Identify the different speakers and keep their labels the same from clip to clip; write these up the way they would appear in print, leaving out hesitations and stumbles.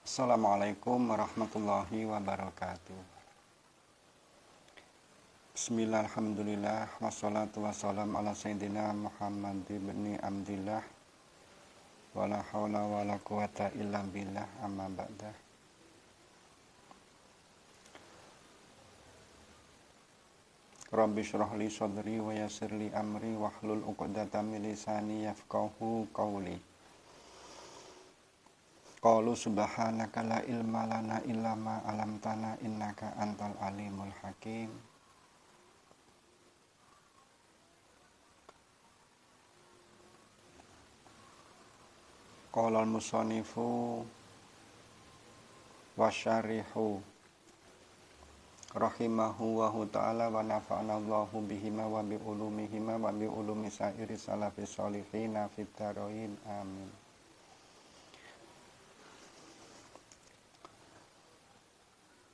Speaker 1: Assalamualaikum warahmatullahi wabarakatuh. Bismillah, alhamdulillah, wassalatu wassalam ala sayyidina Muhammad ibn Abdillah, wala hawla wala quwata illa billah, amma ba'dah. Rabbi syrah li sadri wa yassir li amri wahlul 'uqdatam min lisani yafqahu qawli. Qalu subhanaka la ilma lana illa ma 'allamtana innaka antal alimul hakim. Qala al-musannifu wa syarihu rahimahu wa ta'ala wa nafa'ana Allahu bihima wa bi ulumihima wa bi ulumi sairi salafi sholihina fid dharain amin.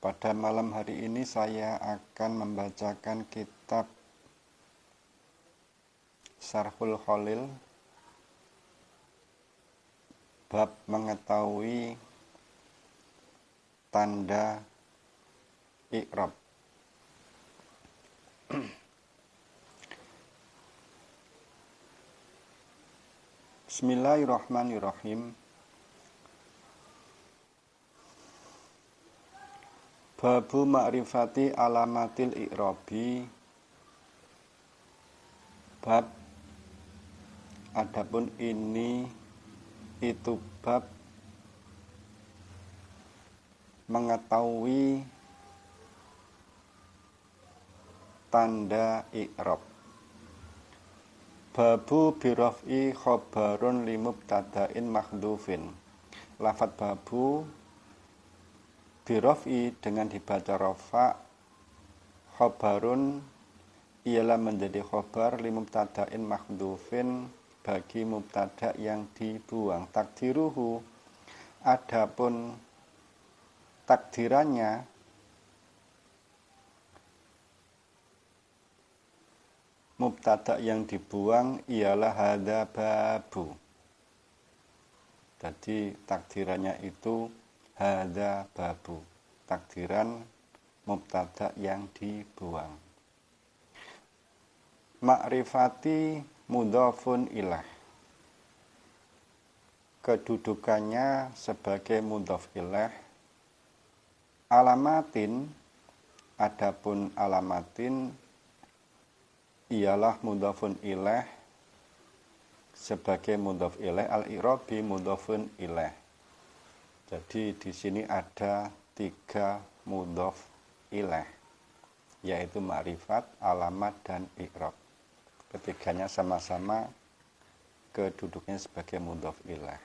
Speaker 1: Pada malam hari ini saya akan membacakan kitab Syarhul Khalil bab mengetahui tanda i'rab. Bismillahirrahmanirrahim. Babu ma'rifati alamatil i'rabi. Bab, adapun ini itu bab mengetahui tanda i'rab. Babu biraf'i khobarun limubtada'in makhdufin. Lafadz babu biraf'i dengan dibaca rafa, khobarun ialah menjadi khobar limubtada'in makhdufin bagi mubtada yang dibuang. Takdiruhu, adapun takdirannya mubtada yang dibuang ialah hadza babu. Jadi takdirannya itu hadza babu, takdiran mubtada yang dibuang. Ma'rifati mudhafun ilah, kedudukannya sebagai mudhaf ilah. Alamatin, adapun alamatin ialah mudhafun ilah sebagai mudhaf ilah, al-i'rabi mudhafun ilah. Jadi di sini ada 3 mudhaf ilah, yaitu ma'rifat, alamat, dan i'rab. Ketiganya sama-sama keduduknya sebagai mudhaf ilah.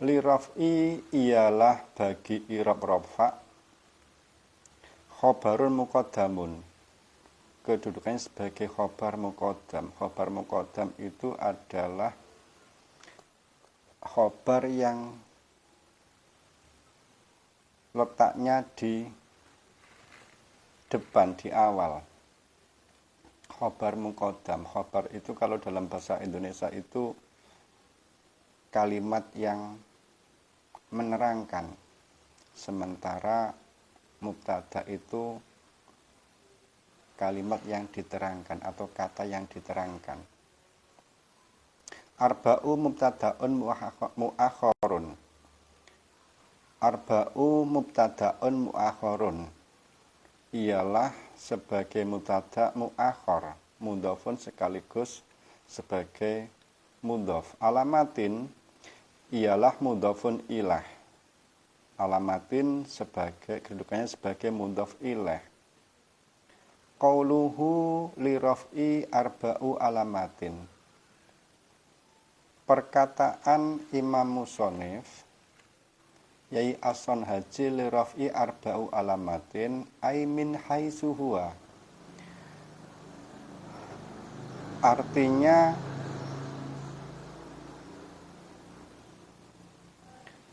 Speaker 1: Li raf'i ialah bagi i'rab rafa, khobarun muqaddamun, kedudukannya sebagai khobar muqaddam. Khobar muqaddam itu adalah khobar yang letaknya di depan, di awal. Khobar muqaddam. Khobar itu kalau dalam bahasa Indonesia itu kalimat yang menerangkan, sementara mubtada itu kalimat yang diterangkan atau kata yang diterangkan. Arba'u mubtada'un mu'akhorun. Arba'u mubtada'un mu'akhorun ialah sebagai mubtada mu'akhor, mudhafun sekaligus sebagai mudhaf. Alamatin ialah mudhafun ilah. Alamatin sebagai kedudukannya sebagai mudhaf ilah. Qauluhu li raf'i arba'u alamatin. Perkataan Imam Musonif yai ason haji li raf'i arba'u alamatin ay min haitsu huwa. Artinya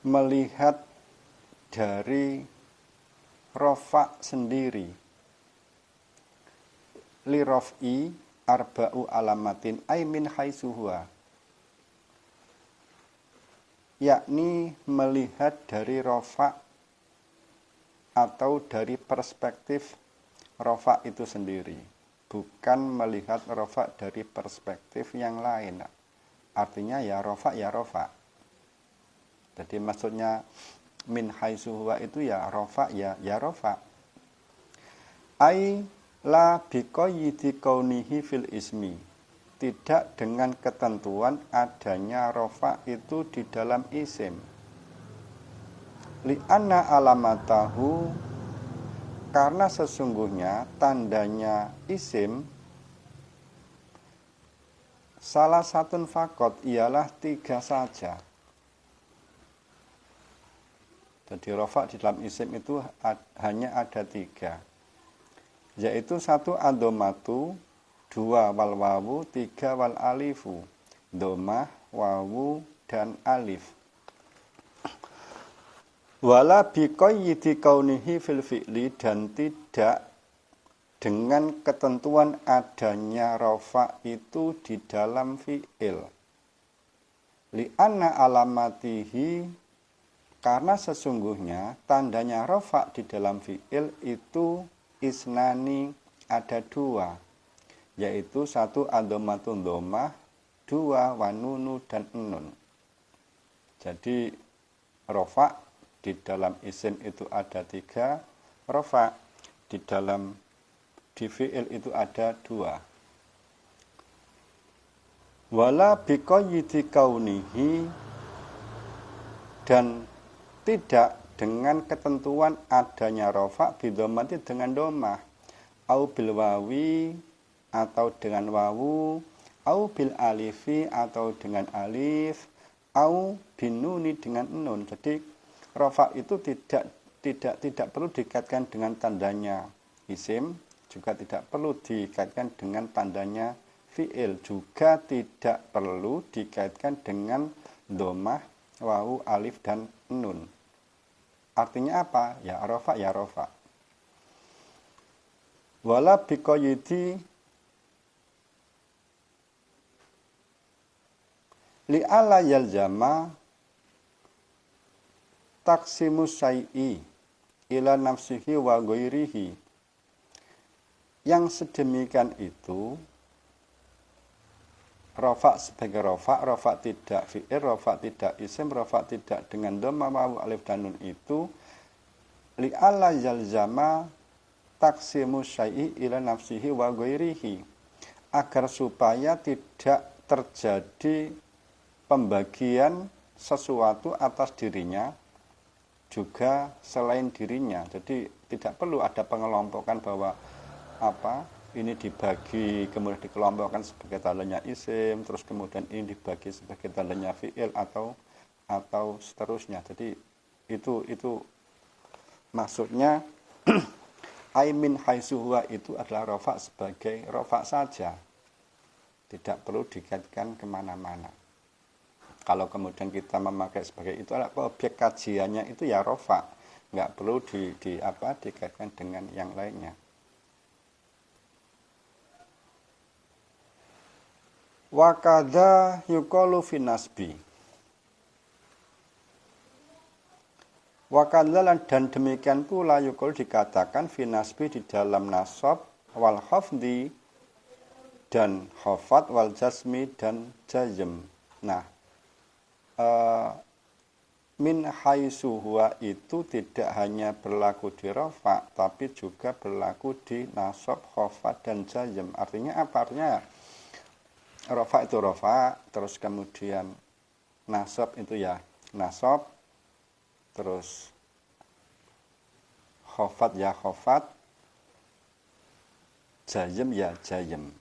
Speaker 1: melihat dari rafa sendiri. Li raf'i arba'u alamatin ay min haitsu huwa. yakni melihat dari rofa atau dari perspektif rofa itu sendiri, bukan melihat rofa dari perspektif yang lain. Artinya ya rofa. Jadi maksudnya min haitsu huwa itu ya rofa ya rofa. Ai la biqayyidi kaunihi fil ismi. Tidak dengan ketentuan adanya rofa itu di dalam isim. Li'anna alamatahu, karena sesungguhnya tandanya isim salah satu fakot ialah 3 saja. Jadi rofa di dalam isim itu hanya ada 3, yaitu 1 adomatu, 2 wal wawu, 3 wal alifu, domah, wawu, dan alif. Wala biqayyidi kaunihi fil fi'li, dan tidak dengan ketentuan adanya rofa itu di dalam fi'il. Li'anna alamatihi, karena sesungguhnya tandanya rofa di dalam fi'il itu isnani, ada 2, yaitu 1 adomatun domah, 2 wanunu dan nun. Jadi rofa di dalam isim itu ada 3, rofa di fi'il itu ada 2. Wala biqayyidi kaunihi, dan tidak dengan ketentuan adanya rofa bidomati dengan domah, au bil wawi atau dengan wawu, au bil alifi atau dengan alif, au binuni dengan nun. Jadi rofa itu tidak perlu dikaitkan dengan tandanya isim, juga tidak perlu dikaitkan dengan tandanya fi'il, juga tidak perlu dikaitkan dengan domah, wawu, alif, dan nun. Artinya apa? Ya rofa. Wala biqayyidi li'ala yalzama taksimus syai'i ila nafsihi wa ghairihi. Yang sedemikian itu rofa sebagai rofa tidak fi'il, rofa tidak isim, rofa tidak dengan dhamma, wawu, alif, dan nun itu li'alla yalzama taksimus syai'i ila nafsihi wa ghairihi, agar supaya tidak terjadi pembagian sesuatu atas dirinya juga selain dirinya. Jadi tidak perlu ada pengelompokan bahwa ini dibagi kemudian dikelompokkan sebagai tandanya isim, terus kemudian ini dibagi sebagai tandanya fi'il atau seterusnya. Jadi itu maksudnya aimin haitsu huwa itu adalah rofa sebagai rofa saja, tidak perlu dikaitkan kemana-mana. Kalau kemudian kita memakai sebagai itu adalah objek kajiannya itu ya rofa, nggak perlu dikaitkan dengan yang lainnya. Wa kadza yuqalu fi nasbi. Wa kadza, dan demikian pula yuqal dikatakan fi nasbi di dalam nasab, wal khafdi dan khafat, wal jasmi dan jazm. Nah, min haitsu huwa itu tidak hanya berlaku di rafa, tapi juga berlaku di nasab, khafat, dan jazm. Artinya apa? Artinya rofa itu rofa, terus kemudian nasab itu ya nasab, terus khafat ya khafat, jazm ya jazm.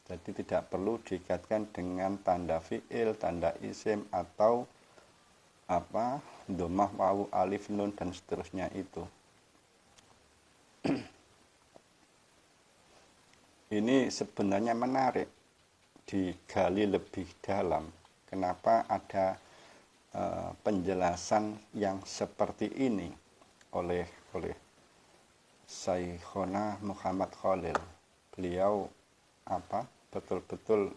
Speaker 1: Jadi tidak perlu dikaitkan dengan tanda fi'il, tanda isim, atau dhammah, wawu, alif, nun, dan seterusnya itu. Ini sebenarnya menarik digali lebih dalam. Kenapa ada penjelasan yang seperti ini oleh Syekhona Muhammad Khalil. Beliau betul-betul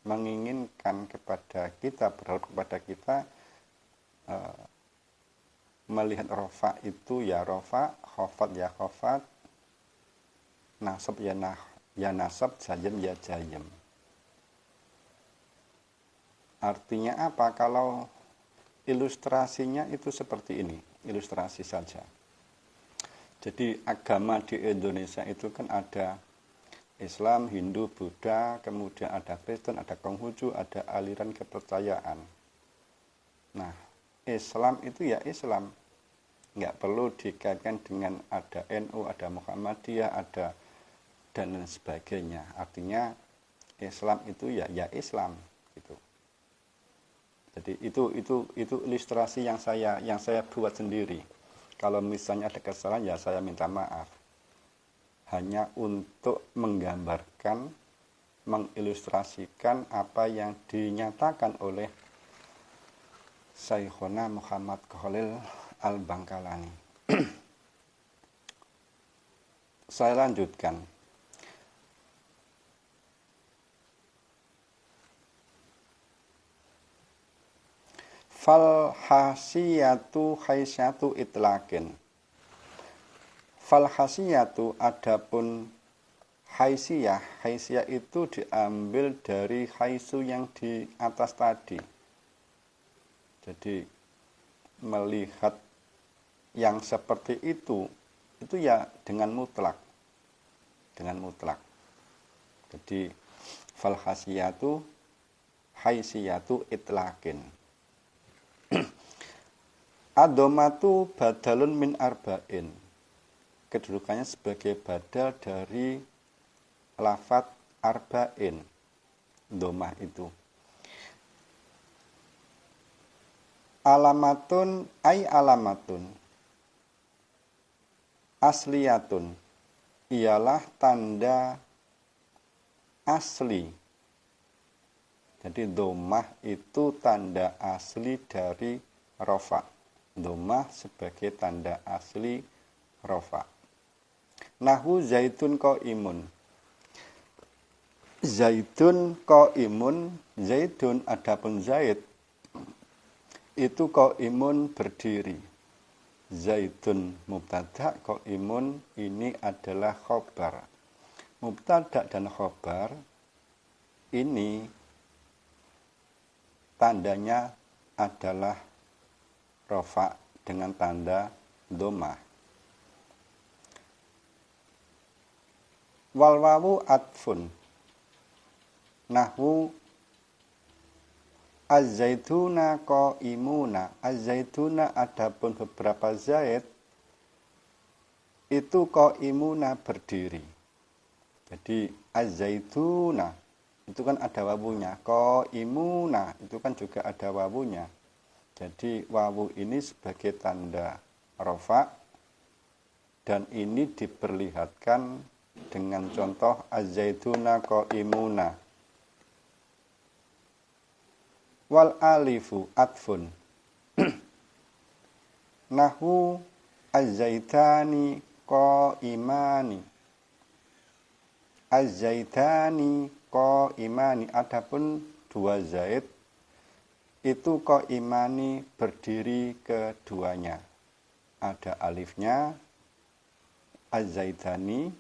Speaker 1: menginginkan kepada kita, berharap kepada kita melihat rofa itu ya rofa, khofat ya khofat, nasab ya nasab, jayem ya jayem. Artinya apa? Kalau ilustrasinya itu seperti ini, ilustrasi saja. Jadi agama di Indonesia itu kan ada Islam, Hindu, Buddha, kemudian ada Kristen, ada Konghucu, ada aliran kepercayaan. Nah, Islam itu ya Islam. Nggak perlu dikaitkan dengan ada NU, ada Muhammadiyah, ada dan lain sebagainya. Artinya Islam itu ya Islam gitu. Jadi itu ilustrasi yang saya buat sendiri. Kalau misalnya ada kesalahan ya saya minta maaf. Hanya untuk menggambarkan, mengilustrasikan apa yang dinyatakan oleh Syekhona Muhammad Khalil Al-Bangkalani. Saya lanjutkan. Fal hasiyatu haisyatu itlaqin. Fal hasiyatu adapun haisiyah itu diambil dari haisu yang di atas tadi. Jadi melihat yang seperti itu ya dengan mutlak. Dengan mutlak. Jadi fal hasiyatu haisiyatu itlaqin. Adomatu badalun min arba'in. Kedudukannya sebagai badal dari lafadz arba'in. Domah itu. Alamatun ay alamatun. Asliyatun. Ialah tanda asli. Jadi domah itu tanda asli dari rofa. Domah sebagai tanda asli rofa. Nahu zaitun qaimun. Zaitun qaimun, zaitun adapun zaid itu qaimun berdiri. Zaitun mubtada, qaimun ini adalah khobar. Mubtada dan khobar ini tandanya adalah rofa dengan tanda domah. Wal wawu atfun. Nahwu az-zaituna qaimuna. Az-zaituna adapun beberapa zaid itu qaimuna berdiri. Jadi az-zaituna itu kan ada wawunya, qaimuna itu kan juga ada wawunya. Jadi wawu ini sebagai tanda rofa dan ini diperlihatkan dengan contoh az-zaituna qaimuna. Wal alifu atfun. Nahwu az-zaitani qaimani. Az-zaitani qaimani adapun dua zaid itu qaimani berdiri keduanya. Ada alifnya az-zaitani,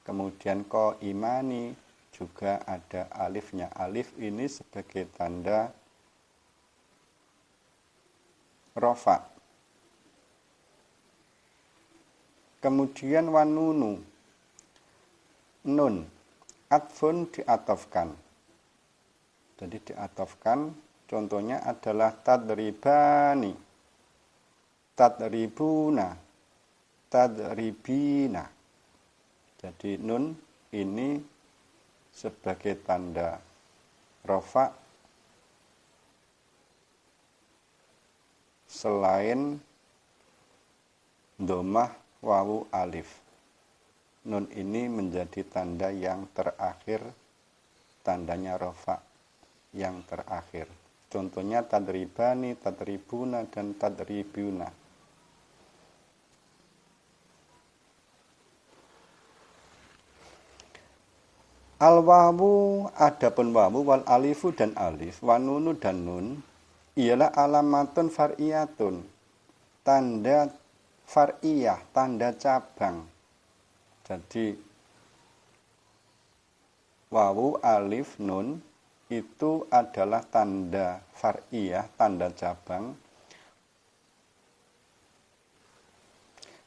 Speaker 1: kemudian qaimani juga ada alifnya. Alif ini sebagai tanda rofa. Kemudian wanunu, nun, atfun diatofkan. Jadi diatofkan, contohnya adalah tadribani, tadribuna, tadribina. Jadi nun ini sebagai tanda rofa selain domah wawu alif. Nun ini menjadi tanda yang terakhir, tandanya rofa yang terakhir. Contohnya tadribani, tadribuna, dan tadribuna. Al wawu adapun wawu wal alifu dan alif wa nunu dan nun ialah alamatun far'iyatun, tanda far'iyah, tanda cabang. Jadi wawu alif nun itu adalah tanda far'iyah, tanda cabang.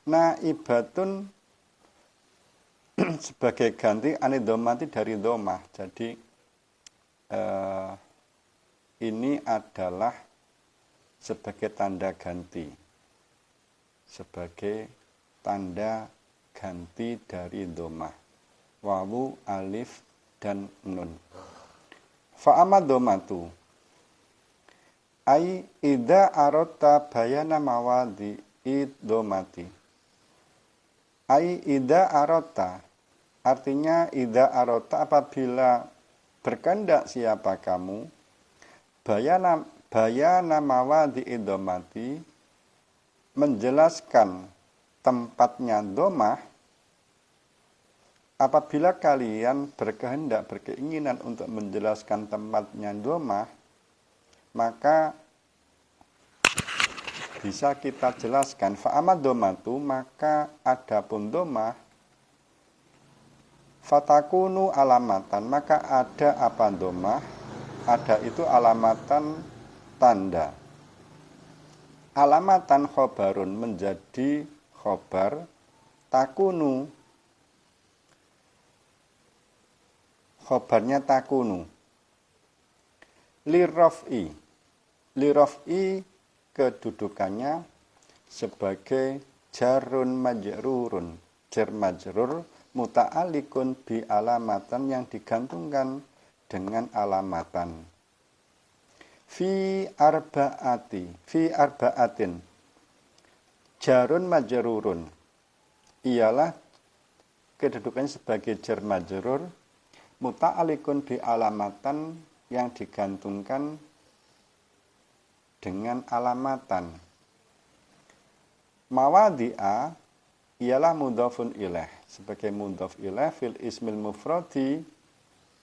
Speaker 1: Naibatun sebagai ganti anidomati dari domah. Jadi ini adalah sebagai tanda ganti, sebagai tanda ganti dari domah. Wawu, alif, dan nun. Fa'amad domatu ai idza aradta bayana mawadi domati. Ai idza aradta artinya idza aradta apabila berkehendak siapa kamu bayana mawadi domati menjelaskan tempatnya domah. Apabila kalian berkehendak, berkeinginan untuk menjelaskan tempatnya domah, maka bisa kita jelaskan fa'amad domatu, maka adapun domah fatakunu alamatan, maka ada apa domah? Ada itu alamatan tanda. Alamatan khobarun menjadi khobar, takunu khobarnya takunu. Liraf'i kedudukannya sebagai jarun majrurun, jar majrur muta'alliqun bi alamatan yang digantungkan dengan alamatan. Fi arba'atin jarun majrurun ialah kedudukannya sebagai jar majrur muta'alliqun bi alamatan yang digantungkan dengan alamatan. Mawadi'a ialah mudhafun ilaih, sebagai mudhaf ilaih fil ismil mufradi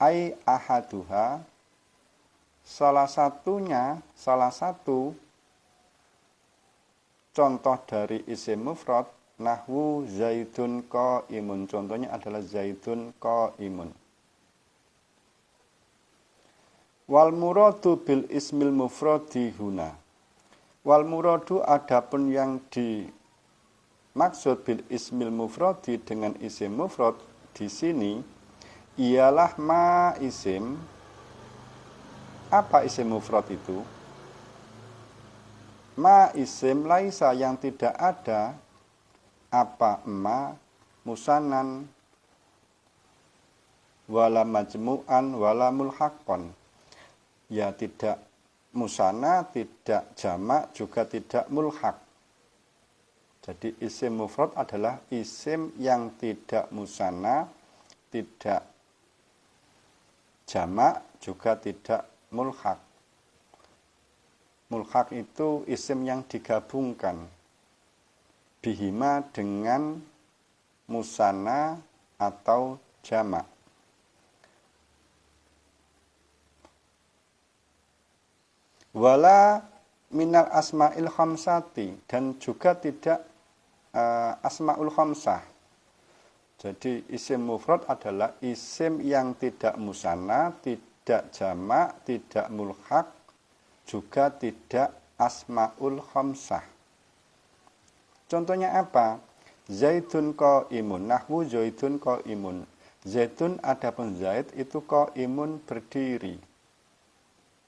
Speaker 1: ai ahaduha, salah satu contoh dari isim mufrad nahwu zaidun qaimun, contohnya adalah zaidun qaimun. Wal muradu bil ismil mufradi huna. Wal muradu adapun yang dimaksud bil ismil mufradi dengan isim mufrad di sini ialah ma isim. Apa isim mufrad itu? Ma isim laisa yang tidak ada, apa ma musanan wala majmu'an wala mulhaqan. Ya tidak musanna, tidak jamak, juga tidak mulhaq. Jadi isim mufrad adalah isim yang tidak musanna, tidak jamak, juga tidak mulhaq. Mulhaq itu isim yang digabungkan bihima dengan musanna atau jamak. Wala minal asma'il khamsati, dan juga tidak asma'ul khamsah. Jadi isim mufrad adalah isim yang tidak musanna, tidak jamak, tidak mulhaq, juga tidak asma'ul khamsah. Contohnya apa? Zaidun qaimun, nahwu zaidun qaimun. Zaidun adapun zaid itu qaimun berdiri.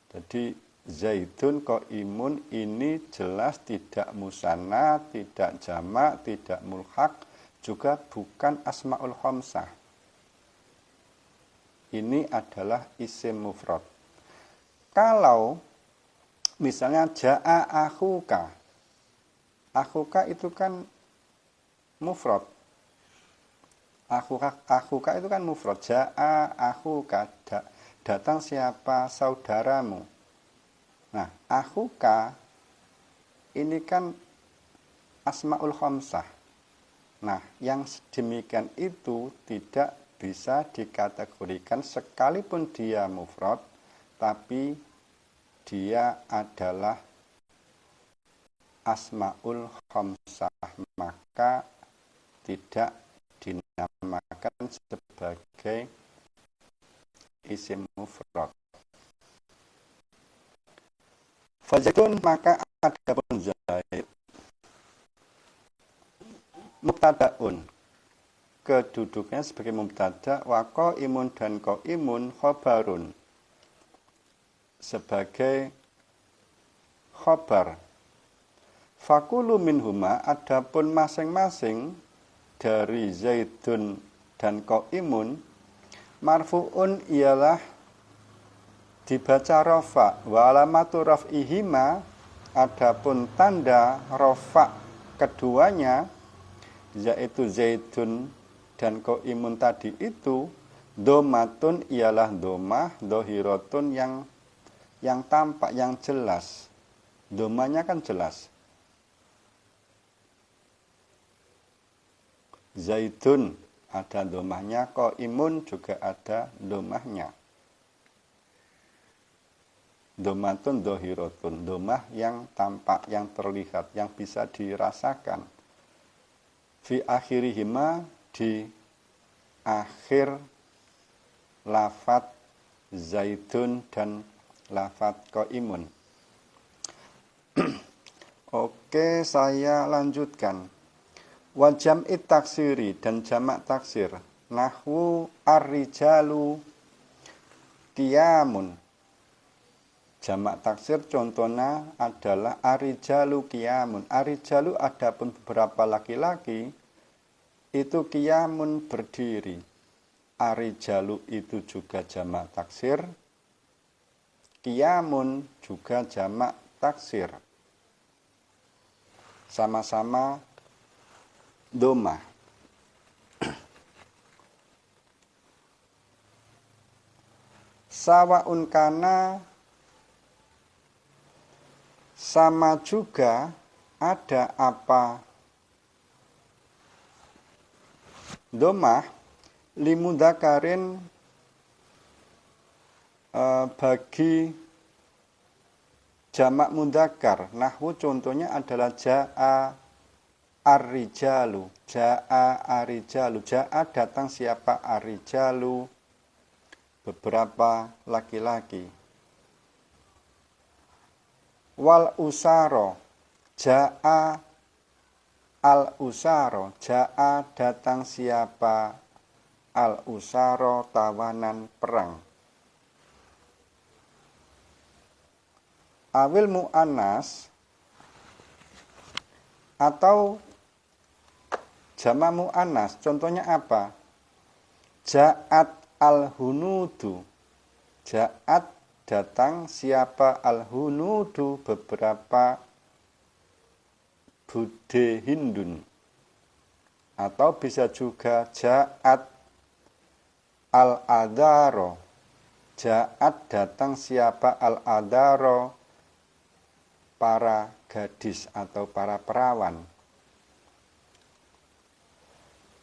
Speaker 1: Jadi zaidun qaimun ini jelas tidak musanna, tidak jamak, tidak mulhaq, juga bukan asmaul khamsah. Ini adalah isim mufrad. Kalau misalnya jaa akhuka. Akhuka itu kan mufrad. Akhuka itu kan mufrad. Jaa akhuka, datang siapa saudaramu. Nah, akhuka ini kan asmaul khamsah. Nah, yang demikian itu tidak bisa dikategorikan sekalipun dia mufrad, tapi dia adalah asmaul khamsah, maka tidak dinamakan sebagai isim mufrad. Fazaidun, maka adapun Zaid mubtadaun, kedudukannya sebagai mubtada, wa qaimun dan qaimun khobarun, sebagai khobar. Fakulu minhuma, adapun masing-masing dari Zaidun dan qaimun, marfu'un ialah dibaca rafa, wa alamatu raf'ihima, adapun tanda rafa keduanya, yaitu Zaidun dan qaimun tadi itu, domatun ialah domah, dohiratun yang tampak, yang jelas. Domanya kan jelas. Zaidun ada domahnya, qaimun juga ada domahnya. Domatun dohiratun, domah yang tampak, yang terlihat, yang bisa dirasakan. Fi akhirihima, di akhir lafat Zaidun dan lafat qaimun. Oke, saya lanjutkan. Wa jam'i taksiri, dan jamak taksir. Nahwu ar-rijalu qiyamun. Jamak taksir contohnya adalah ar-rijalu qiyamun. Ar-rijalu adapun beberapa laki-laki, itu qiyamun berdiri. Ar-rijalu itu juga jamak taksir. Qiyamun juga jamak taksir. Sama-sama domah. Sawa'un kana, sama juga ada apa domah, limudakarin bagi jamak mudakar. Nahwu contohnya adalah ja'a ar-rijalu. Ja'a ar-rijalu. Ja'a datang siapa? Ar-rijalu, beberapa laki-laki. Wal usaro. Ja'a al-usaro. Ja'a datang siapa? Al-usaro, tawanan perang. Awil mu'annas, atau jamak mu'annas, contohnya apa? Ja'at al-hunudu. Ja'at datang siapa? Al-hunudu, beberapa bude Hindun. Atau bisa juga ja'at al-adaro. Ja'at datang siapa? Al-adaro, para gadis atau para perawan.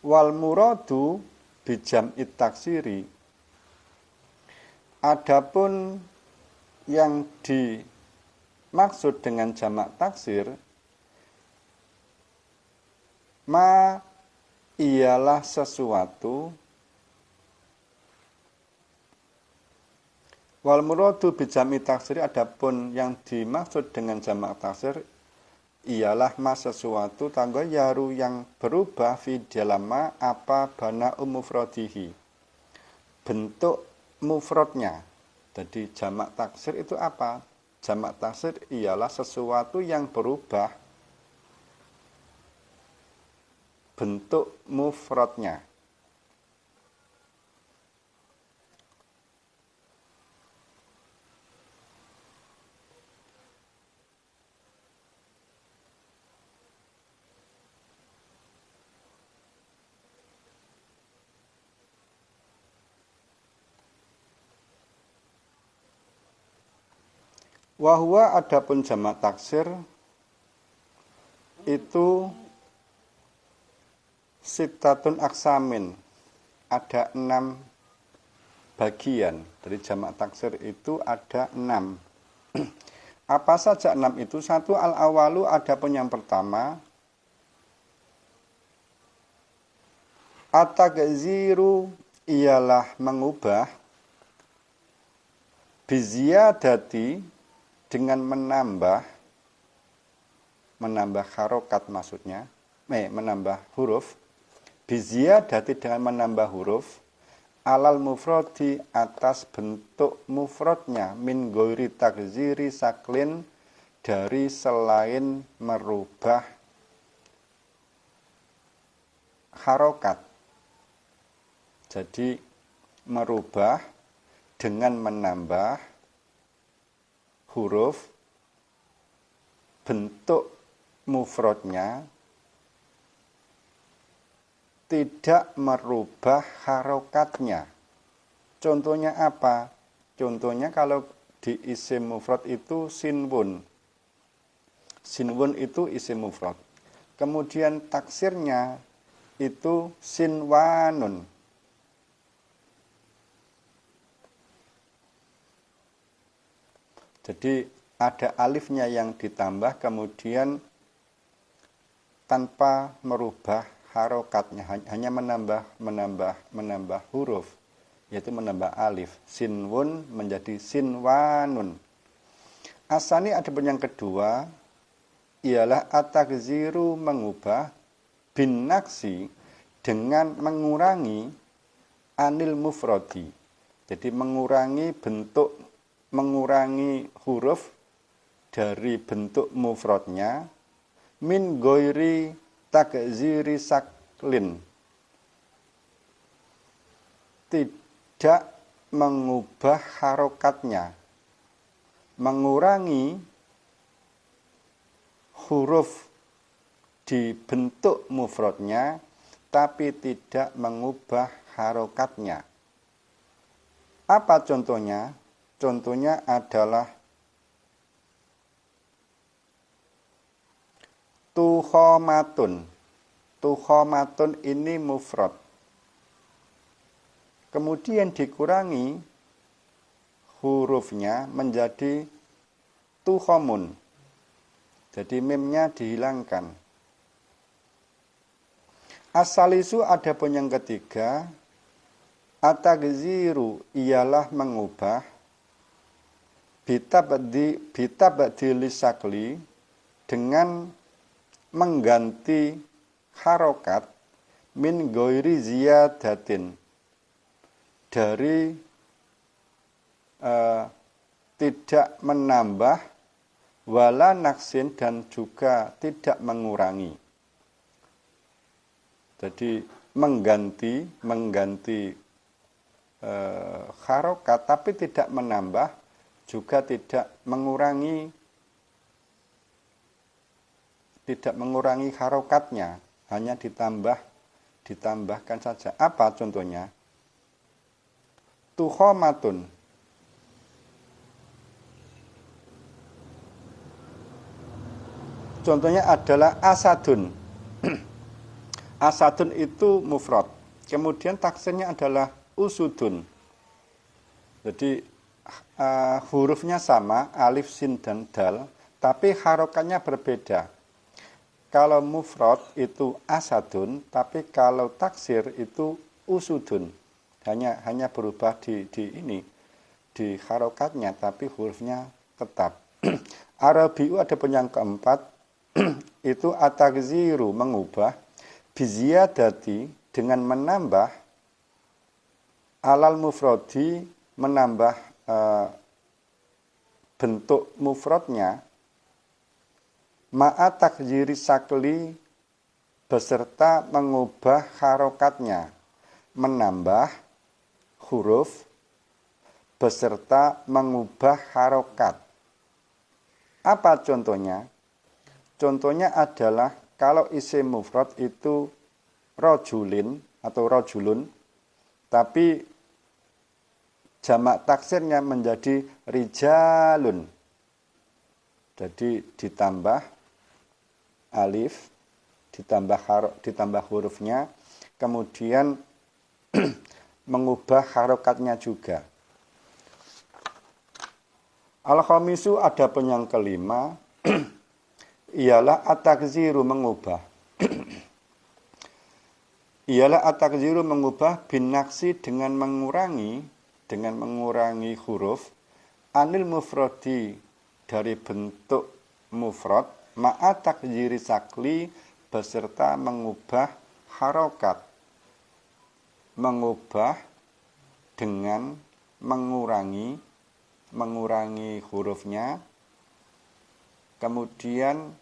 Speaker 1: Wal muradu bijam'i taksiri, adapun yang dimaksud dengan jamak taksir, ma ialah sesuatu. Wal muradu bijam'i taksiri, adapun yang dimaksud dengan jamak taksir ialah ma sesuatu tanggoyaru yang berubah fi dalam ma apa bana mufradihi, bentuk mufradnya. Jadi jamak taksir itu apa? Jamak taksir ialah sesuatu yang berubah bentuk mufradnya. Wahwa, adapun jamak taksir itu sittatun aksamin, ada 6 bagian. Dari jamak taksir itu ada 6. Apa saja 6 itu? Satu, al-awalu, ada pun yang pertama. At-takziru ialah mengubah, biziyadati dengan menambah harokat maksudnya, menambah huruf, biziyadati dengan menambah huruf, alal mufrodi atas bentuk mufrodnya, min ghairi takziri saklin, dari selain merubah harokat. Jadi merubah dengan menambah huruf, bentuk mufrodnya tidak merubah harokatnya. Contohnya apa? Contohnya kalau di isim mufrad itu sinwun. Sinwun itu isim mufrad. Kemudian taksirnya itu sinwanun. Jadi ada alifnya yang ditambah kemudian tanpa merubah harokatnya, hanya menambah huruf, yaitu menambah alif. Sinwun menjadi sinwanun. Asani ada pun yang kedua, ialah at-takziru mengubah, bin naksi dengan mengurangi anil mufrodi. Jadi mengurangi huruf dari bentuk mufradnya, min ghairi takziri saklin, tidak mengubah harokatnya, mengurangi huruf di bentuk mufradnya tapi tidak mengubah harokatnya. Apa contohnya? Contohnya adalah tukhomatun. Tukhomatun ini mufrad. Kemudian dikurangi hurufnya menjadi tukhomun. Jadi mimnya dihilangkan. Asalisu ada pun yang ketiga, at-takziru ialah mengubah, bitabdili sakli dengan mengganti harokat, min ghairi ziyadatin, dari tidak menambah, wala naksin dan juga tidak mengurangi. Jadi mengganti harokat tapi tidak menambah, juga tidak mengurangi harokatnya, hanya ditambahkan saja. Apa contohnya? Tukhomatun. Contohnya adalah asadun. Asadun itu mufrad. Kemudian taksirnya adalah usudun. Jadi hurufnya sama, alif, sin, dan dal, tapi harokatnya berbeda. Kalau mufrad itu asadun, tapi kalau taksir itu usudun. Hanya berubah di harokatnya, tapi hurufnya tetap. Arabiu ada pun yang keempat, itu at-takziru mengubah, biziyadati dengan menambah, alal mufradi menambah bentuk mufradnya, ma'a takziri sakli beserta mengubah harokatnya, menambah huruf beserta mengubah harokat. Apa contohnya? Contohnya adalah kalau isim mufrad itu rojulin atau rojulun, tapi jamak taksirnya menjadi rijalun. Jadi ditambah alif, ditambah hurufnya, kemudian mengubah harokatnya juga. Al-khamisu adapun yang kelima ialah at-takziru mengubah. Ialah at-takziru mengubah binaksi dengan mengurangi huruf anil mufradi dari bentuk mufrad ma'a takziri sakli beserta mengubah harokat. Mengubah dengan mengurangi hurufnya, kemudian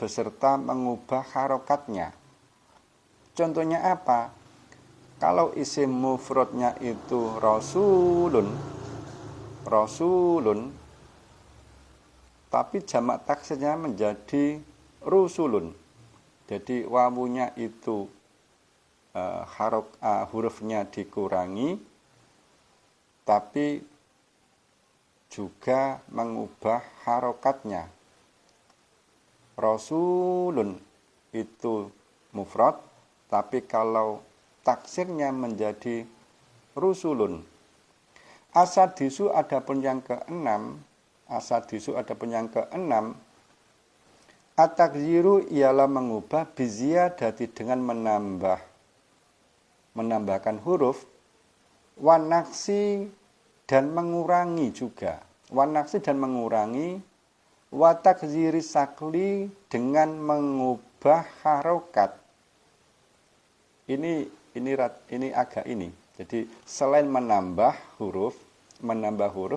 Speaker 1: beserta mengubah harokatnya. Contohnya apa? Kalau isim mufradnya itu rasulun, tapi jamak taksirnya menjadi rusulun. Jadi wawunya itu hurufnya dikurangi, tapi juga mengubah harokatnya. Rasulun itu mufrad, tapi kalau taksirnya menjadi rusulun. Asadisu adapun yang keenam, at-takziru ialah mengubah biziyadati dengan menambahkan huruf, wanaksi dan mengurangi juga. Wanaksi dan mengurangi, watakziri sakli dengan mengubah harokat. Ini agak ini. Jadi selain menambah huruf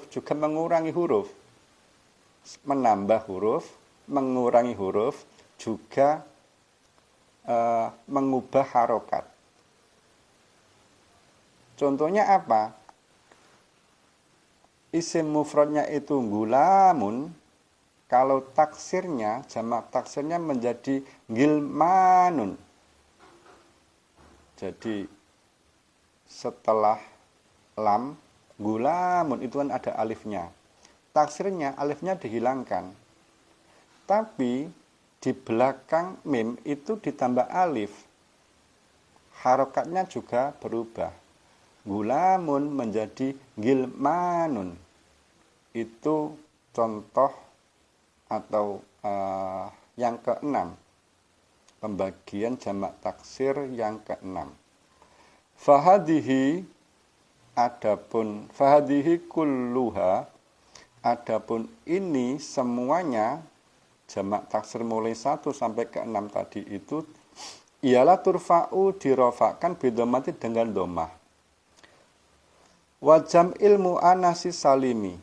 Speaker 1: juga mengurangi huruf. Menambah huruf, mengurangi huruf, juga mengubah harokat. Contohnya apa? Isim mufradnya itu gulamun, kalau taksirnya, jamak taksirnya menjadi gilmanun. Jadi setelah lam, gulamun itu kan ada alifnya. Taksirnya alifnya dihilangkan. Tapi di belakang mim itu ditambah alif. Harokatnya juga berubah. Gulamun menjadi gilmanun. Itu contoh atau yang keenam. Pembagian jamak taksir yang keenam. Fahadihi kulluha, adapun ini semuanya jamak taksir mulai 1 sampai ke 6 tadi itu ialah turfa'u dirofakkan bidomati dengan domah. Wajam ilmu anasi salimi.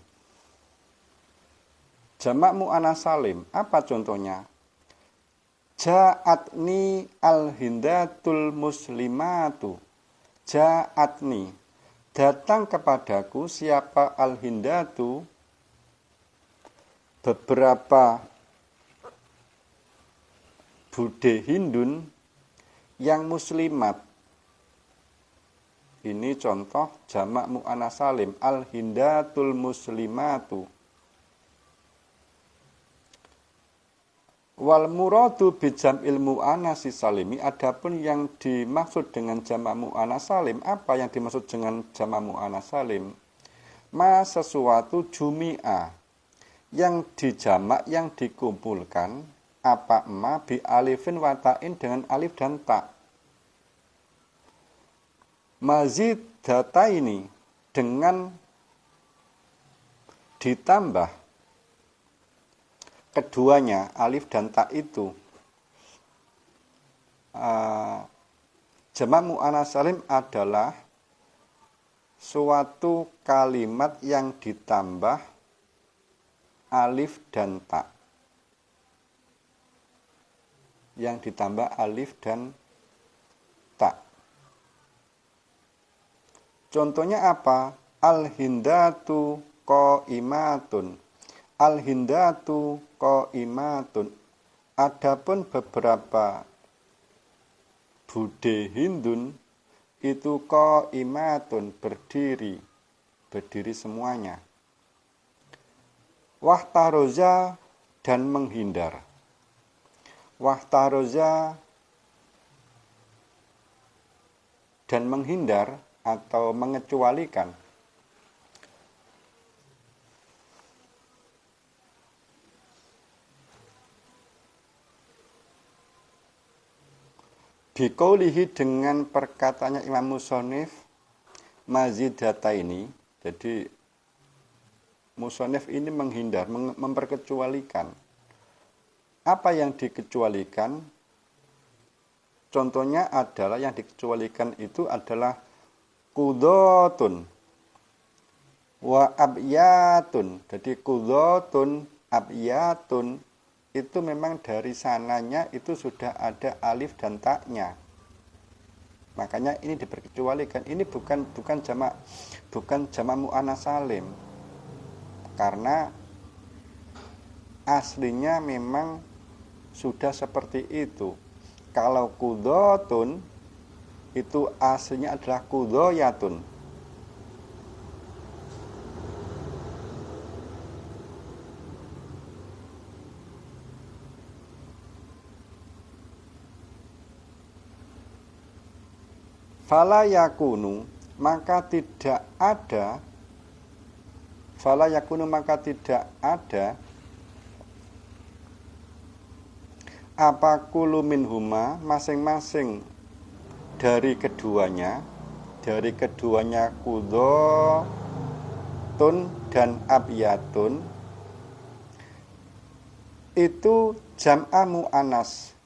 Speaker 1: Jamak mu'anas salim, apa contohnya? Ja'atni al-hindatul muslimatu. Ja'atni, datang kepadaku siapa al-hindatu, beberapa bude Hindun yang muslimat. Ini contoh jamak mu'anas salim, al-hindatul muslimatu. Wal muradu bijam'il mu'anasi salimi, adapun yang dimaksud dengan jamak mu'anas salim, apa yang dimaksud dengan jamak mu'anas salim? Ma sesuatu jumi'a, yang dijamak, yang dikumpulkan, apa ma bi alifin wata'in dengan alif dan ta. Mazid data ini dengan ditambah keduanya alif dan ta itu. Jamak mu'anas salim adalah suatu kalimat yang ditambah alif dan ta. Yang ditambah alif dan ta. Contohnya apa? Al-hindatu qa'imatun. Al-hindatu qa'imatun. Adapun beberapa bude Hindun itu qa'imatun, berdiri semuanya. Wahtaroza dan menghindar. Wahtaroza dan menghindar atau mengecualikan. Biqaulihi dengan perkataannya Imam Musonif mazidata ini, jadi Musonif ini menghindar, memperkecualikan. Apa yang dikecualikan? Contohnya adalah yang dikecualikan itu adalah qudotun wa abyatun. Jadi qudotun, abyatun itu memang dari sananya itu sudah ada alif dan taknya. Makanya ini diperkecualikan. Ini bukan jamak muannats salim. Karena aslinya memang sudah seperti itu. Kalau qudotun itu aslinya adalah qudoyatun. Fala yakunu maka tidak ada apa kulu minhuma masing-masing dari keduanya qudotun dan abyatun itu jam'a muannas,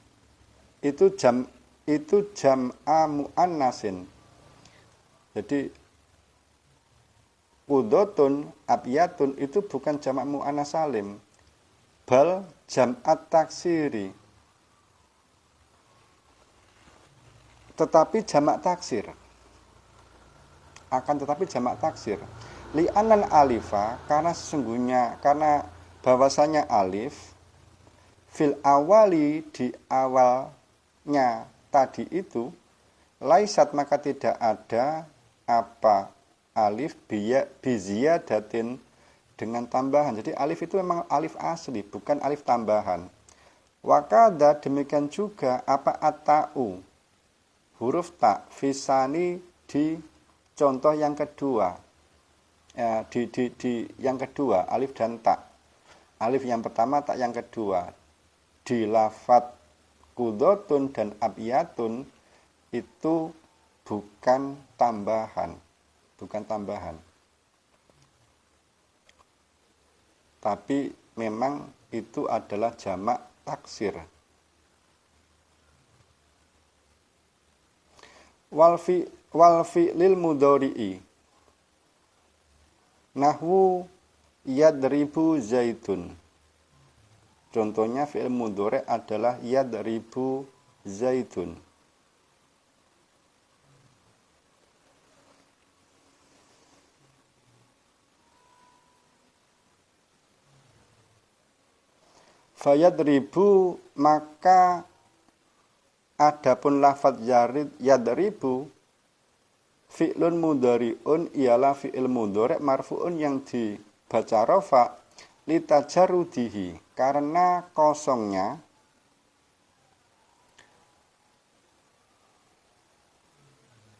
Speaker 1: itu jam'a muannasin. Jadi qudotun, abyatun itu bukan jamak muannats salim, bal jam'at taksiri. Tetapi jamak taksir. Li'anal alifa, karena bahwasanya alif fil awali di awalnya tadi itu laisat maka tidak ada apa alif biziyadatin dengan tambahan. Jadi alif itu memang alif asli, bukan alif tambahan. Wakada demikian juga apa at-ta'u, huruf ta fisani di contoh yang kedua. Di yang kedua alif dan ta. Alif yang pertama, tak yang kedua. Di lafadz qudotun dan abyatun itu bukan tambahan. Tapi memang itu adalah jamak taksir. Wal fi'lil mudhari'i nahwu yadribu zaitun. Contohnya fi'il mudhari' adalah yadribu zaitun. Fayadribu maka adapun lafadz yadribu fi'lun mudhari'un ialah fi'il mudhari' marfu'un yang dibaca rafa litajarrudihi karena kosongnya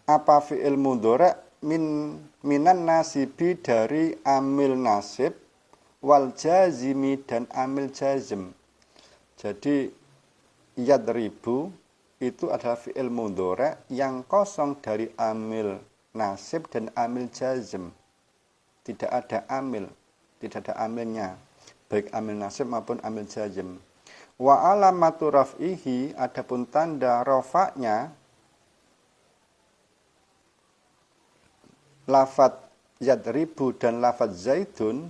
Speaker 1: apa fi'il mudhari' minan nasibi dari amil nasib wal jazimi dan amil jazm. Jadi yadribu itu adalah fi'il mudhari' yang kosong dari amil nasib dan amil jazm. Tidak ada amilnya, baik amil nasib maupun amil jazm. Wa alamatu raf'ihi adapun tanda rafa'nya lafadz yadribu dan lafadz zaitun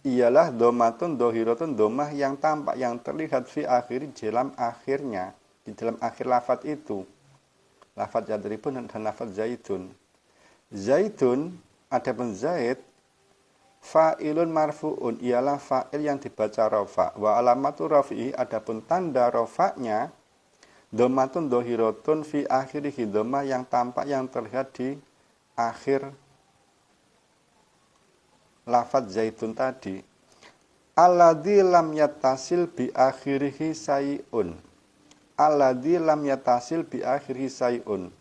Speaker 1: ialah dhomatun dhohiratun, dhamah yang tampak, yang terlihat fi akhir, dalam akhirnya, di dalam akhir lafadz itu. Lafadz yadribun dan lafadz zaitun. Zaitun, adapun zaid, fa'ilun marfu'un, ialah fa'il yang dibaca rafa. Wa alamatu rafi'i, adapun tanda rafa'nya, dhomatun dhohiratun fi akhirihi, dhamah yang tampak, yang terlihat di akhir lafadz zaitun tadi. Alladzi lam yattasil bi akhirihi sayun. Alladzi lam yattasil bi akhirihi sayun.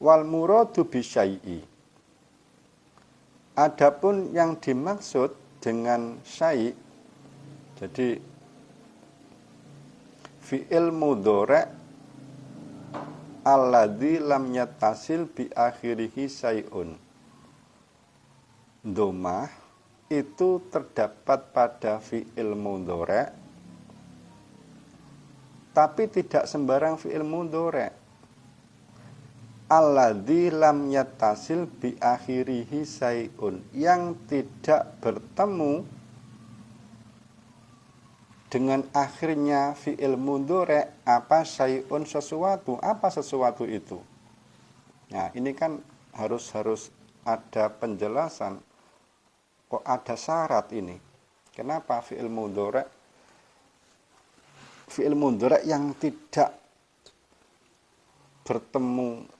Speaker 1: Wal muradu bisyai'i. Adapun yang dimaksud dengan syai', jadi fi'il mudhari' alladzi lam yattasil bi akhirihi syai'un. Dhammah itu terdapat pada fi'il mudhari', tapi tidak sembarang fi'il mudhari'. Alladzi lam yattasil bi akhirihi syai'un, yang tidak bertemu dengan akhirnya fi'il mudhari' apa syai'un sesuatu. Apa sesuatu itu? Nah, ini kan harus ada penjelasan. Kok ada syarat ini? Kenapa fi'il mudhari' yang tidak bertemu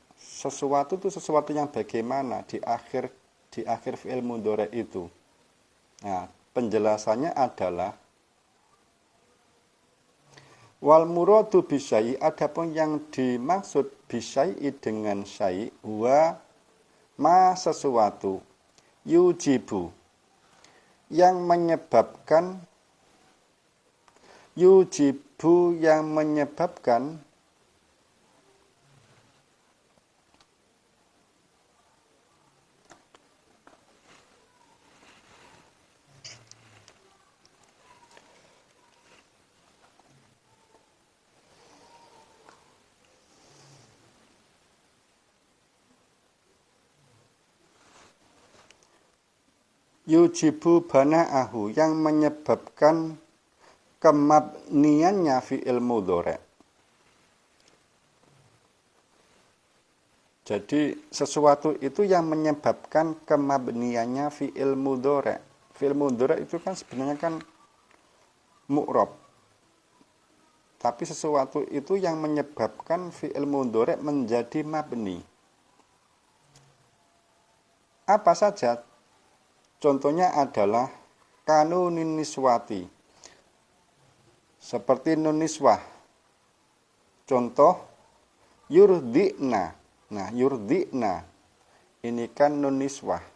Speaker 1: sesuatu itu sesuatu yang bagaimana di akhir fi'il mudhari' itu? Nah, penjelasannya adalah wal muradu bisyai', adapun yang dimaksud bisyai' dengan syai' wa ma sesuatu yujibu yang menyebabkan yujibu bana'ahu, yang menyebabkan kemabniannya fi'il mudhari'. Jadi sesuatu itu yang menyebabkan kemabniannya fi'il mudhari'. Fi'il mudhari' itu kan sebenarnya kan mu'rab. Tapi sesuatu itu yang menyebabkan fi'il mudhari' menjadi mabni. Apa saja? Contohnya adalah kanunin niswati, seperti nun niswah. Contoh yurdi'na. Nah, yurdi'na ini kan nun niswah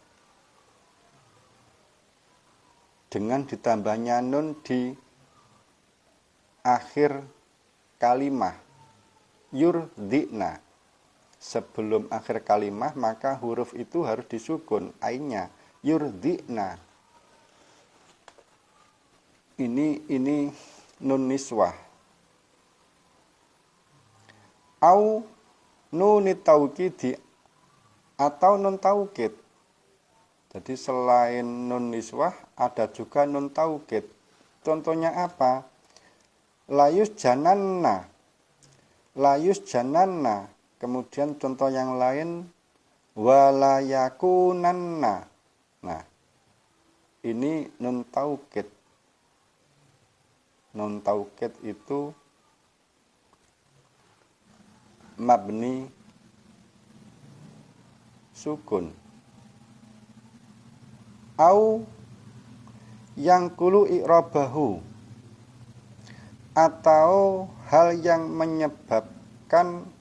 Speaker 1: dengan ditambahnya nun di akhir kalimah. Yurdi'na, sebelum akhir kalimah maka huruf itu harus disukun ainnya. Yurdi'na. Ini nun niswah. Au nun taukid atau nun taukid. Jadi selain nun niswah ada juga nun taukid. Contohnya apa? Layus jananna. Kemudian contoh yang lain walayakunanna. Nah, ini nun taukid. Nun taukid itu mabni sukun. Au yang kulu i'rabahu, atau hal yang menyebabkan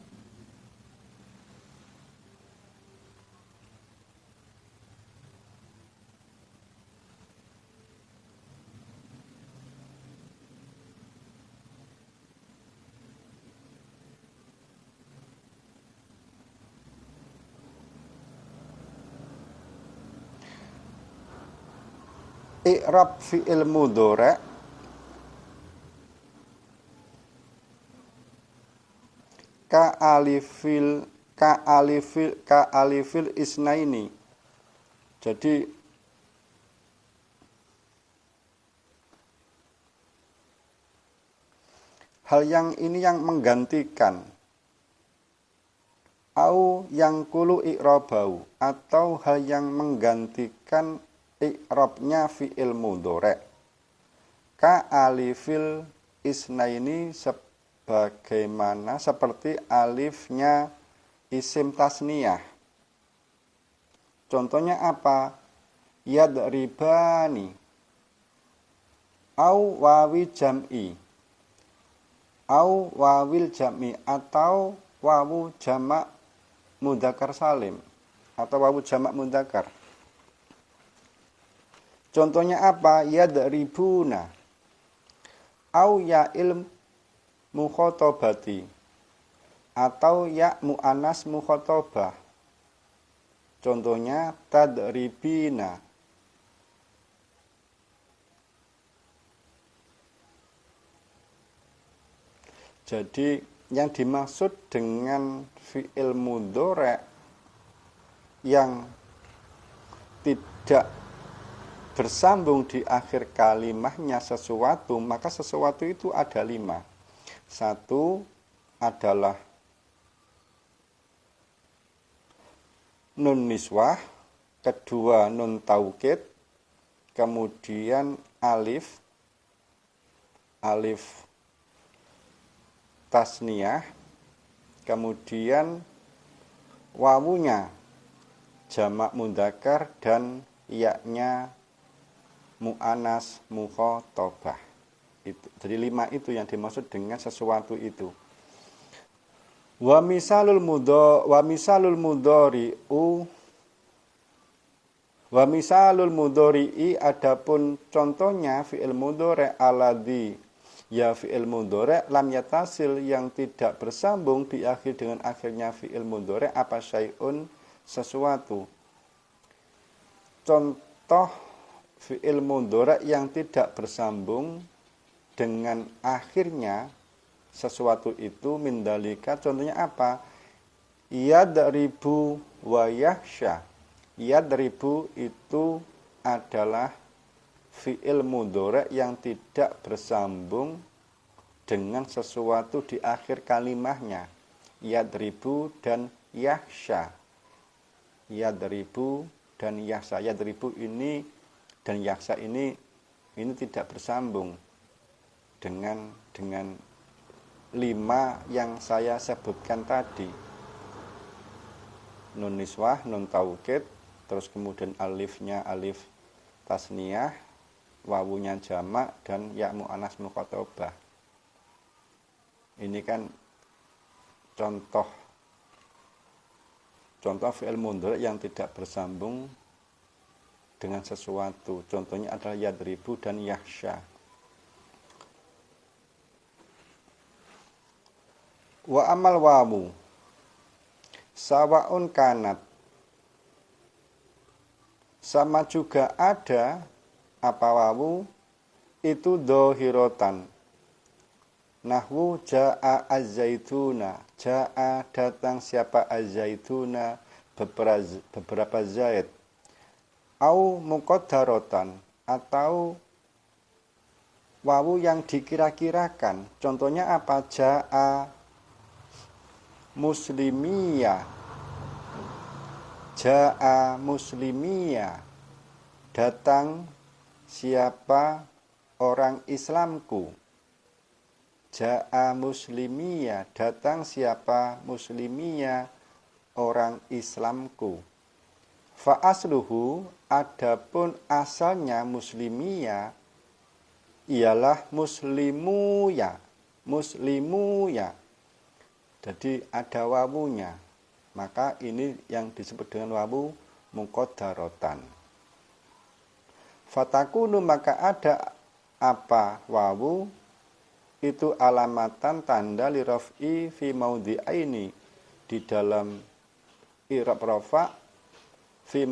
Speaker 1: i'rab fi'il mudhari' ka alifil isnaini. Jadi hal yang ini yang menggantikan. Au yang kulu i'rabau, atau hal yang menggantikan i'rabnya fi'il mudhari'. Ka alifil isnaini, sebagaimana seperti alifnya isim tasniyah. Contohnya apa? Yadribani. Au wawi jam'i. Au wawil jam'i, atau wawu jamak mudzakkar salim atau wawu jamak mudzakkar. Contohnya apa? Yadribuna au ya'il mukhatabati atau ya mu'annas mukhatabah. Contohnya tadribina. Jadi yang dimaksud dengan fi'il mudhari' yang tidak bersambung di akhir kalimahnya sesuatu, maka sesuatu itu ada 5. Satu adalah nun niswah, kedua nun taukid, kemudian alif tasniyah, kemudian wawunya jamak mudzakkar dan ya-nya mu'annas mukhatabah. Jadi 5 itu yang dimaksud dengan sesuatu itu. Wa misalul mudhari'i adapun contohnya fi'il mudhari' alladzi ya fi'il mudhari' lam yatasil yang tidak bersambung di akhir dengan akhirnya fi'il mudhari' apa syai'un sesuatu. Contoh fi'il mudhari' yang tidak bersambung dengan akhirnya sesuatu itu mindalika, contohnya apa? Yadribu wa yahsya. Yadribu itu adalah fi'il mudhari' yang tidak bersambung dengan sesuatu di akhir kalimahnya. Yadribu dan yahsya. Yadribu dan yahsya. Yadribu ini dan yahsya ini tidak bersambung dengan 5 yang saya sebutkan tadi. Nun niswah, nun taukid, terus kemudian alifnya alif tasniyah, wawunya jamak, dan ya mu'annas mukhatabah. Ini kan contoh fi'il mudhari' yang tidak bersambung dengan sesuatu. Contohnya adalah yadribu dan yahsya. Wa amal wawu sawaun kanat, sama juga ada apa wawu itu dohirotan. Nahwu ja'a az-zaituna, ja'a datang siapa az-zaituna, beberapa zaid. Au muqaddaratan atau wawu yang dikira-kirakan. Contohnya apa? Ja'a muslimiyah, ja'a muslimiyah, datang siapa orang Islamku. Ja'a muslimiyah, datang siapa muslimiyah orang Islamku. Fa asluhu, adapun asalnya muslimiyah ialah muslimuya. Jadi ada wawunya, maka ini yang disebut dengan wawu muqaddaratan. Fatakunu, maka ada apa wawu itu alamatan tanda li raf'i fi maudhi'aini, di dalam i'rab rafa' fi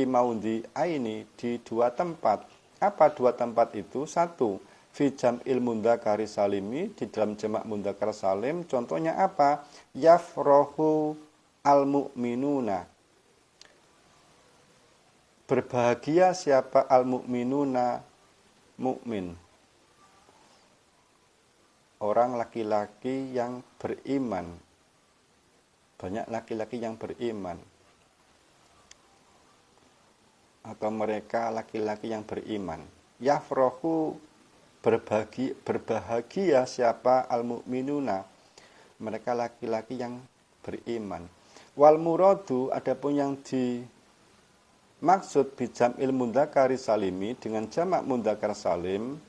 Speaker 1: maudhi'aini, di 2 tempat. Apa 2 tempat itu? 1 fi jam'il mudzakkari salimi, di dalam jamak mudzakkar salim. Contohnya apa? Yafrahu al-mu'minuna, berbahagia siapa al-mu'minuna, mukmin, orang laki-laki yang beriman. Banyak laki-laki yang beriman, atau mereka laki-laki yang beriman. Yafrahu, berbahagia siapa al-mu'minuna, mereka laki-laki yang beriman. Wal muradu, adapun yang dimaksud bijam'il mudzakkari salimi, dengan jamak mudzakkar salim,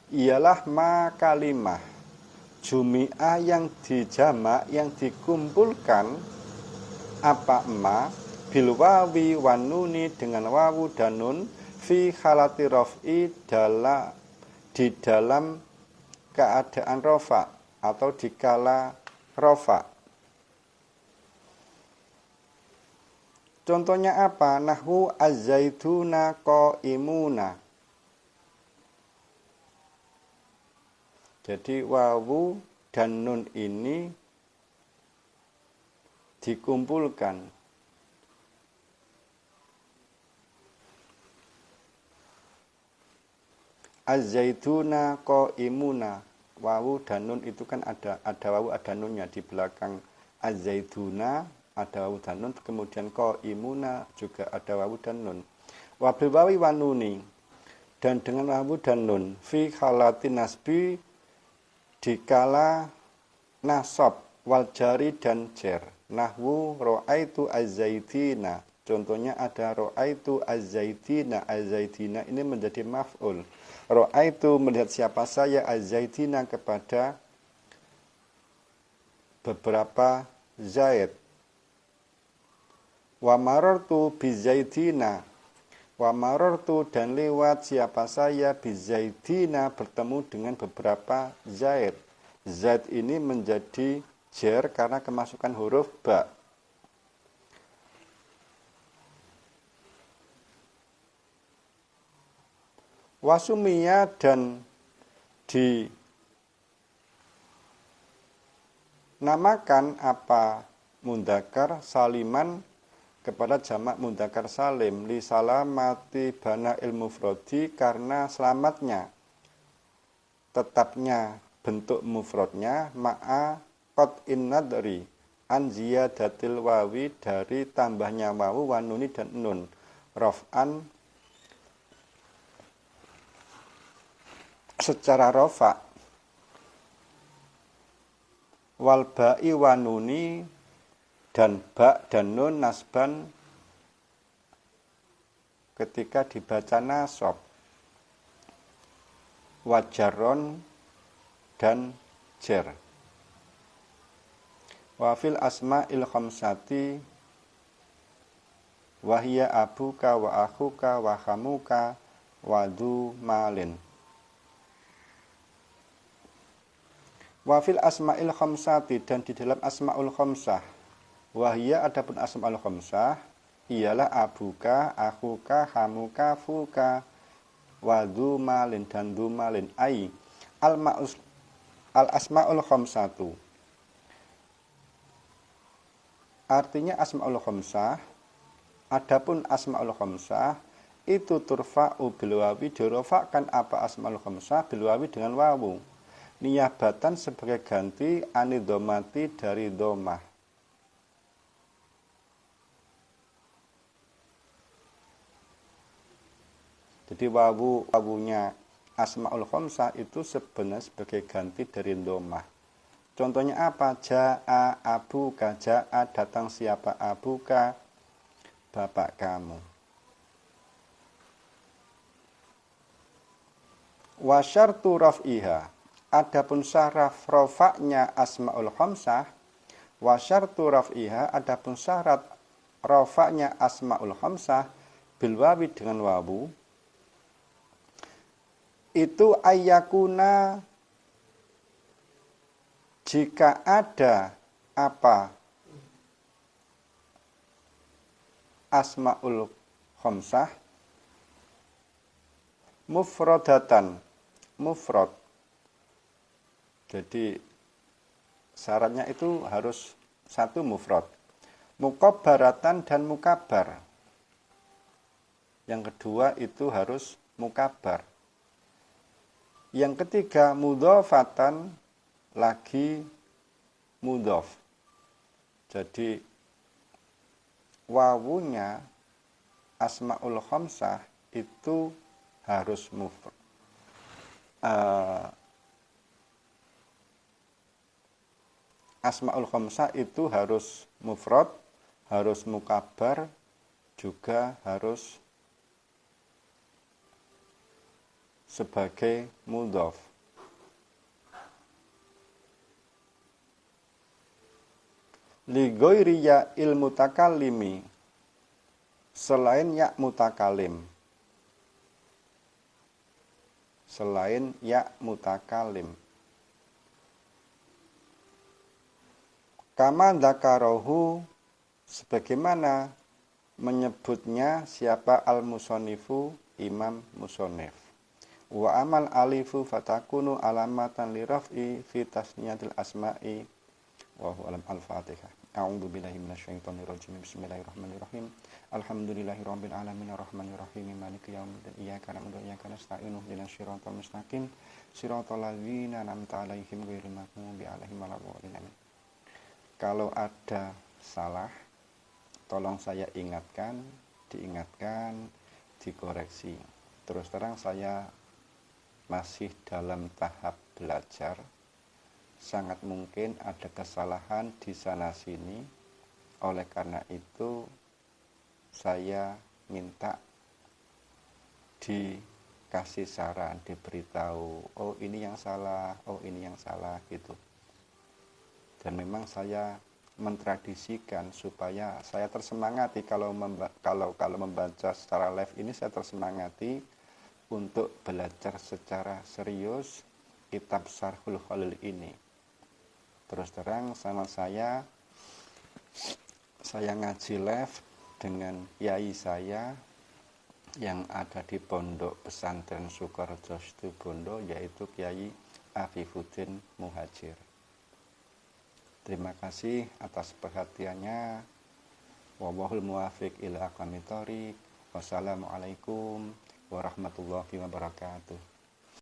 Speaker 1: ialah ma kalimah jumi'ah yang dijamak, yang dikumpulkan apa ma bil wawi wan nuni dengan wawu dan nun fi halati raf'i di dalam keadaan rofa atau dikala rofa. Contohnya apa? Nahwu az-zaituna qaimuna. Jadi wawu dan nun ini dikumpulkan. Az-zaituna qaimuna. Wawu dan nun itu kan ada wawu ada nunnya di belakang az-zaituna, ada wawu dan nun, kemudian qaimuna juga ada wawu dan nun. Wa bil wawi wan nuni, dan dengan wawu dan nun fi halati nasbi dikala nasab wal jari dan jer. Nahwu ra'aitu az-zaitina. Contohnya ada ra'aitu az-zaitina. Az-zaitina ini menjadi maf'ul. Ra'aitu melihat siapa saya, az-zaitina kepada beberapa zaid. Wa marartu bizaitina. Wa marartu dan lewat siapa saya bizaitina bertemu dengan beberapa zaid. Zaid ini menjadi jer karena kemasukan huruf ba. Wasumiyah dan dinamakan apa mundakar saliman kepada jamak mundakar salim li salamati bana ilmu mufrodi karena selamatnya tetapnya bentuk mufrodnya ma'a qat'in nadri an ziyadatil wawi dari tambahnya wawu wan nuni dan nun raf'an secara rofa wal ba'i wan nuni dan ba dan nun nasban ketika dibaca nasab wajaron dan jer. Wa fil asma'il khamsati wa hiya abuka wa akhuka wa khamuka wa du malin. Wa fil asma'il khamsati dan di dalam asma'ul khamsah. Wa hiya adapun asma'ul khamsah ialah abuka, akhuka, khamuka, fuka wa du malin dan du malin ai al asma'ul khamsatu. Artinya asma'ul khamsah, adapun asma'ul khamsah itu turfa'u bil wawi, dirofakkan apa asma'ul khamsah bil wawi dengan wawu. Niyabatan sebagai ganti anidhamati dari dhamah. Jadi wawunya asma'ul khamsah itu sebenarnya sebagai ganti dari dhamah. Contohnya apa? Ja'a abuka, ja'a datang siapa, abuka bapak kamu. Wa syartu raf'iha, adapun syarat rafa'nya asma'ul khamsah, wa syartu raf'iha, adapun syarat rafa'nya asma'ul khamsah bil wawi dengan wawu itu ayyakuna jika ada apa asma'ul khamsah mufradatan, mufrad. Jadi syaratnya itu harus satu mufrad, mukabbaratan dan mukabar. Yang kedua itu harus mukabar. Yang ketiga mudhofatan lagi mudhof. Jadi wawunya asma'ul khamsah itu harus mufrad. Asma'ul khamsah itu harus mufrad, harus mukabar, juga harus sebagai mudhof. li ghairi ya ilmu takallimi, selain ya mutakalim. Selain ya mutakalim. Kama dzakarahu, sebagaimana menyebutnya siapa al-musonnifu, imam musonif. Wa amal alifu fatakunu alamatan li raf'i fi tasniyatil asma'i. Wa huwa alam al-fatihah. A'udzu billahi minasyaitonir rajim. Bismillahirrahmanirrahim. Alhamdulillahirabbil alamin arrahmanir rahim maliki yaumiddin iyyaka na'budu wa iyyaka nasta'in ihdinas siratal mustaqim siratal ladzina an'amta 'alaihim ghairil maghdubi 'alaihim waladdallin. Kalau ada salah, tolong saya diingatkan, dikoreksi. Terus terang saya masih dalam tahap belajar. Sangat mungkin ada kesalahan di sana sini. Oleh karena itu saya minta dikasih saran, diberitahu, oh ini yang salah, oh ini yang salah gitu. Dan memang saya mentradisikan supaya saya tersemangati kalau membaca secara live ini, saya tersemangati untuk belajar secara serius kitab Syarhul Khalil ini. Terus terang sama saya ngaji live dengan yai saya yang ada di Pondok Pesantren Sukorejo Situbondo, yaitu Kyai Afifuddin Muhajir. Terima kasih atas perhatiannya. Wallahul muwaffiq ila aqwamit thoriq. Wassalamualaikum warahmatullahi wabarakatuh.